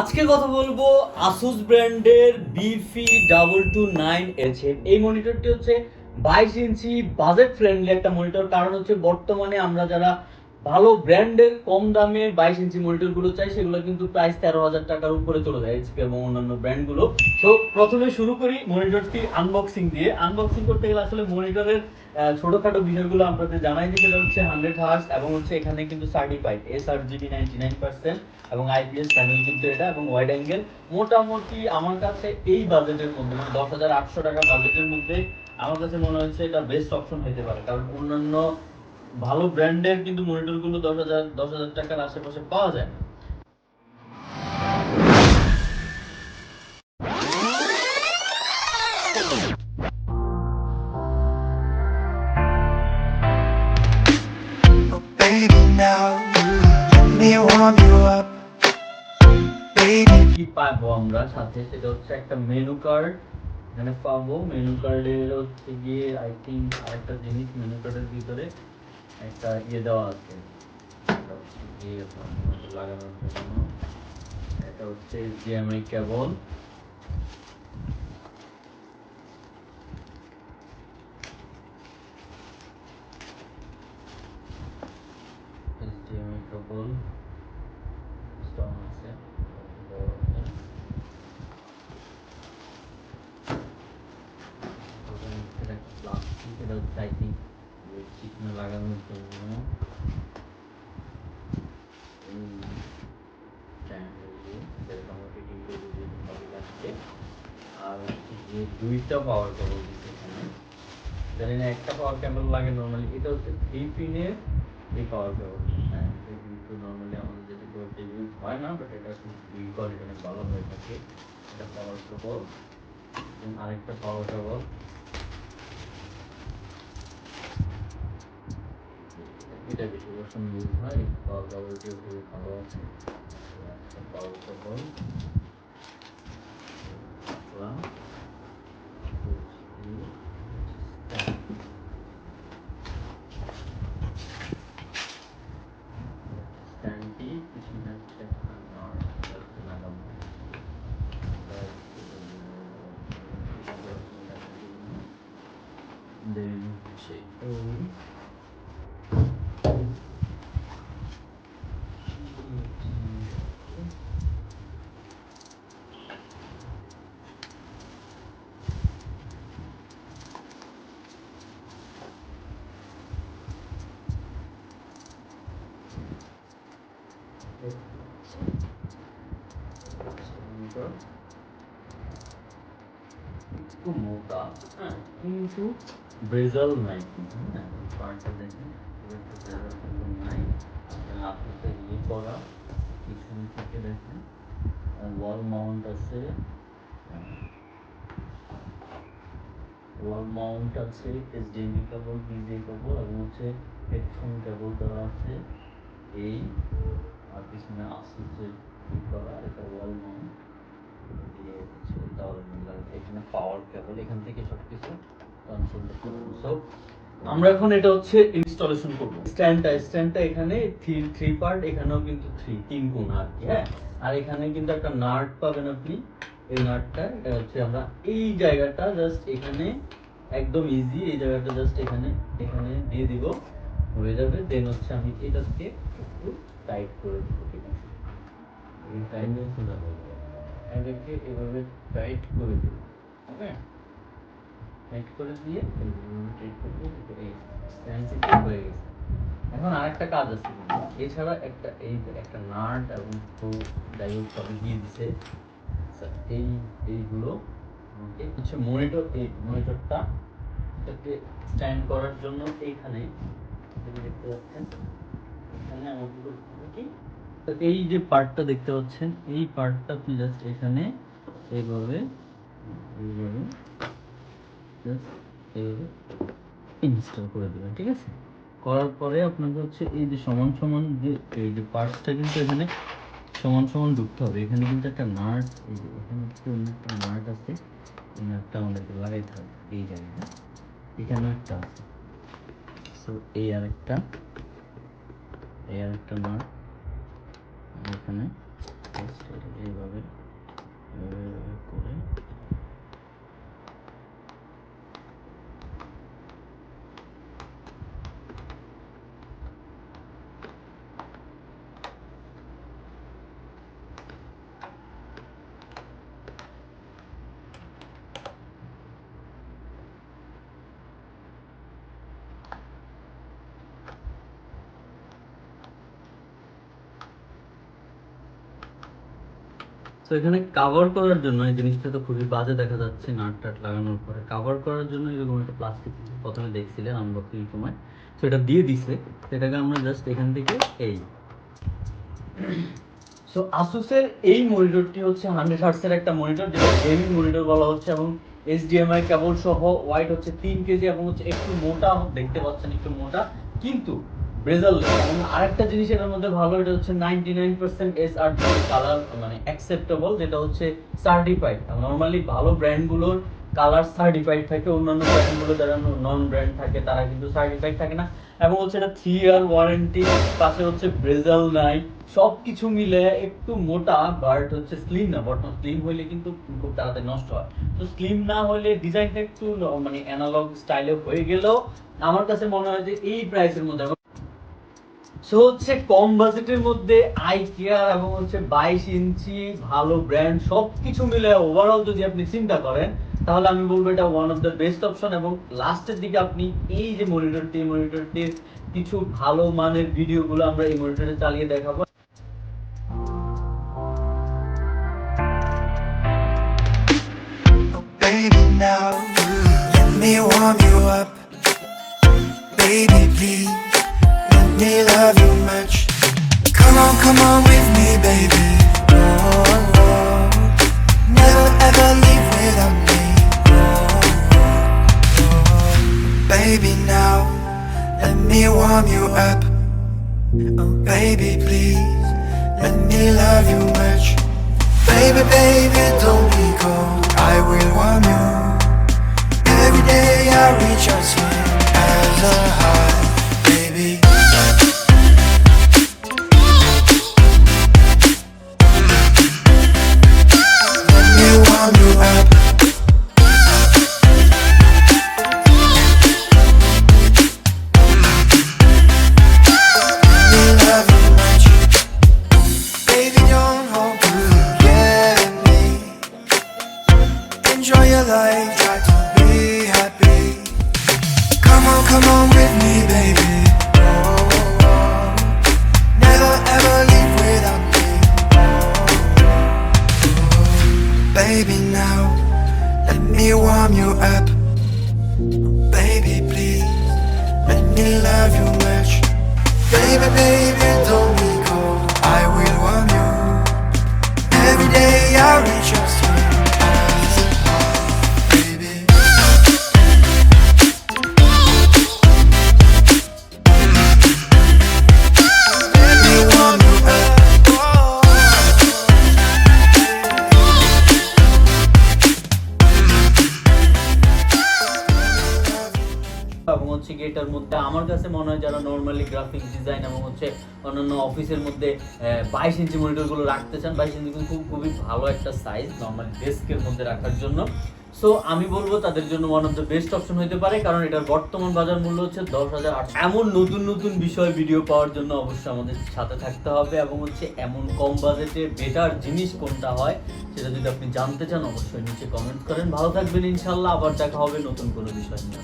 আজকে কথা বলবো আসুস ব্র্যান্ডের BF2209H এই মনিটরটি হচ্ছে 22 ইঞ্চি বাজেট ফ্রেন্ডলি একটা মনিটর। কারণ হচ্ছে বর্তমানে আমরা যারা ভালো ব্র্যান্ডের কম দামে 22 ইঞ্চি মনিটর গুলো চাই সেগুলো কিন্তু প্রাইস 13,000 টাকার উপরে চলে যায় এইচপি এবং অন্যান্য ব্র্যান্ড গুলো। তো প্রথমে শুরু করি মনিটরটি আনবক্সিং দিয়ে। আনবক্সিং করতে গেলে আসলে মনিটরের ছোটখাটো বিষয়গুলো আপনাদের জানাই দিই। সেটা হচ্ছে 100 হার্টজ এবং হচ্ছে এখানে কিন্তু সার্টিফাইড sRGB 99% এবং আইপিএস প্যানেল কিন্তু এটা এবং ওয়াইড অ্যাঙ্গেল। মোটামুটি আমার কাছে এই বাজেটের মধ্যে মানে 10,800 টাকা বাজেটের মধ্যে আমার কাছে মনে হচ্ছে এটা বেস্ট অপশন হতে পারে। কারণ অন্যান্য ভালো ব্র্যান্ডের কিন্তু মনিটর গুলো 10,000 টাকার আশেপাশে পাওয়া যায় না। Baby, now let me warm you up. Baby, কি পাবো আমরা সাথে সেটা হচ্ছে একটা মেনু কার্ড এখানে পাবো। মেনু কার্ডের হচ্ছে গিয়ে আই থিঙ্ক আরেকটা জিনিস মেনু কার্ডের ভিতরে একটা দেওয়া আছে, এটা হচ্ছে গিয়ে আপনার লাগানোর জন্য। এটা হচ্ছে HDMI কেবল। HDMI কেবল স্ট্রং আছে, বড় আছে। ওখানে একটা প্লাস্টিক, এটা হচ্ছে আই থিঙ্ক চিকনা লাগানোর জন্য। আর হচ্ছে যে দুইটা পাওয়ার কেবল দিচ্ছে এখানে। জানি না একটা পাওয়ার কেবল লাগে নর্মালি। এটা হচ্ছে 3 পিনের এই পাওয়ার কেবল। হ্যাঁ, এটা কিন্তু নর্মালি আমাদের যেটা করতে ইউজ হয় না, বাট এটা কিন্তু কোয়ালিটি অনেক ভালো হয়ে থাকে। এটা পাওয়ার কেবল। আরেকটা পাওয়ার কেবল, এটা বেশি বছর ইউজ হয়। পাওয়ার কেবলটিও খুবই ভালো আছে। একটা পাওয়ার কেবল রাখলাম। স্ট্যান্ডটি পিছনে হচ্ছে একটা নট লাগাবো। দেন হচ্ছে একটু মোটা, হ্যাঁ, কিন্তু ব্রেজাল নাই কিন্তু। হ্যাঁ, পার্টটা দেখেন খুব একটা ব্রেজাল কিন্তু নাই। আপনাকে করা পিছন থেকে দেখেন ওয়াল মাউন্ট আছে, ওয়াল মাউন্ট আছে, HDMI কেবল, BGA কেবল এবং হচ্ছে হেডফোন কেবল দেওয়া আছে। এই আর পিছনে আসুসের করা এটা ওয়াল মাউন্ট দিয়ে হচ্ছে দেওয়াল লাগে। এখানে পাওয়ার কেবল, এখান থেকে সবকিছু কন্ট্রোল করতে পারবো। সো আমরা এখন এটা হচ্ছে ইনস্টলেশন করব। স্ট্যান্ডটা এখানে থ্রি পার্ট, এখানেও কিন্তু তিন কোণ আর কি। হ্যাঁ, আর এখানে কিন্তু একটা নাট পাবেন আপনি। এই নাটটা এটা হচ্ছে আমরা এই জায়গাটা জাস্ট এখানে একদম ইজি, এই জায়গাটা জাস্ট এখানে এখানে দিয়ে দিব, হয়ে যাবে। দেন হচ্ছে আমি এটাকে একটু টাইট করে দিব। ঠিক আছে, এই টাইট এটাকে এভাবে টাইট করে দিব। ওকে, টাইট করে দিয়ে টাইট করে দিয়ে এই স্ট্যান্ডটি ঠিক হয়ে গেছে। এখন আরেকটা কাজ আছে, এছাড়া একটা এই একটা নাট এবং যাই হোক সবই দিয়ে দিছে। এই এইগুলো হচ্ছে মনিটর, এই মনিটরটা এটাকে স্ট্যান্ড করার জন্য এইখানে দেখতে পাচ্ছেন, এখানে আমাদের কি তো এই যে পার্টটা দেখতে পাচ্ছেন, এই পার্টটা আপনি জাস্ট এখানে এইভাবে এইভাবে জাস্ট এইভাবে ইনস্টল করে দেবেন। ঠিক আছে, করার পরে আপনাকে হচ্ছে এই যে সমান সমান যে এই যে পার্টসটা কিন্তু এখানে সমান সমান ঢুকতে হবে। এখানে কিন্তু একটা নাট, এই যে এখানে হচ্ছে অন্য একটা নাট আছে, এই নাটটা আমাদেরকে লাগাইতে হবে এই জায়গায়। এখানে একটা আছে, সো এই আরেকটা নাট এখানে এইভাবে করে তো এখানে কভার করার জন্য এই জিনিসটা তো খুবই বাজে দেখা যাচ্ছে নাট টাট লাগানোর পরে কভার করার জন্য এরকম একটা প্লাস্টিক প্রথমে দেখছিলেন আনবক্সিং সময়, তো এটা দিয়ে দিছে, সেটাকে আমরা জাস্ট এখান থেকে এই সো আসুসের এই মনিটরটি হচ্ছে 100 হার্টজের একটা মনিটর, যেটা গেমিং মনিটর বলা হচ্ছে, এবং এইচডিএমআই কেবল সহ, ওয়াইড হচ্ছে 3 কেজি এবং হচ্ছে একটু মোটা, দেখতে পাচ্ছেন একটু মোটা, কিন্তু ব্রেজাল। এবং আরেকটা জিনিস এটার মধ্যে ভালো, এটা হচ্ছে 99% এসআরজি কালার, মানে অ্যাকসেপ্টেবল, যেটা হচ্ছে সার্টিফাইড। নরমালি ভালো ব্র্যান্ডগুলোর কালার সার্টিফাইড থাকে, অন্যান্য ব্র্যান্ডগুলো যারা নন ব্র্যান্ড থাকে তারা কিন্তু সার্টিফাইড থাকে না। এবং হচ্ছে এটা 3 ইয়ার ওয়ারেন্টি, পাশে হচ্ছে ব্রেজাল নাই, সব কিছু মিলে একটু মোটা, বাট হচ্ছে স্লিম না। বর্তমান স্লিম হইলে কিন্তু খুব তাড়াতাড়ি নষ্ট হয়, তো স্লিম না হলে ডিজাইনটা একটু মানে অ্যানালগ স্টাইলে হয়ে গেলেও আমার কাছে মনে হয় যে এই প্রাইসের মধ্যে, সো হচ্ছে কম বাজেটের মধ্যে আই কেয়ার এবং হচ্ছে 22 ইঞ্চি ভালো ব্র্যান্ড সব কিছু মিলে ওভারঅল যদি আপনি চিন্তা করেন, তাহলে আমি বলবো এটা one of the best option. এবং লাস্টের দিকে আপনি এই যে মনিটরটির কিছু ভালো মানের ভিডিওগুলো আমরা এই মনিটরে চালিয়ে দেখাবো। Baby, now let me warm you up. Baby, please let me love you much. Come on with me, baby. Oh, oh. Never ever leave without me. Oh, oh. Baby, now let me warm you up. Oh, baby, please let me love you much. Baby, baby, don't be cold. I will warm you. Every day I reach out to you as a heart, baby. Let me warm you up. Let me love you much. Baby, don't hold back me. Enjoy your life, try to be happy. Come on with me, baby. Oh, oh, oh. Never ever leave without me. Oh, oh. Baby, now let me warm you up. Baby, please let me love you much. Baby, baby, don't be cold. I will warm you. Every day I reach out to you as a heart, baby. Let me warm you up. এবং হচ্ছে কি এটার মধ্যে আমার কাছে মনে হয় যারা নরমালি গ্রাফিক ডিজাইন এবং হচ্ছে অন্যান্য অফিসের মধ্যে 22 ইঞ্চি মনিটরগুলো রাখতে চান, 22 ইঞ্চি কিন্তু খুবই ভালো একটা সাইজ নরমালি ডেস্কের মধ্যে রাখার জন্য। সো আমি বলবো তাদের জন্য one of the best option হতে পারে, কারণ এটার বর্তমান বাজার মূল্য হচ্ছে 10,800। এমন নতুন নতুন বিষয় ভিডিও পাওয়ার জন্য অবশ্যই আমাদের সাথে থাকতে হবে, এবং হচ্ছে এমন কম বাজেটে বেটার জিনিস কোনটা হয় সেটা যদি আপনি জানতে চান অবশ্যই নিচে কমেন্ট করেন। ভালো থাকবেন ইনশাল্লাহ, আবার দেখা হবে নতুন কোনো বিষয় নিয়ে।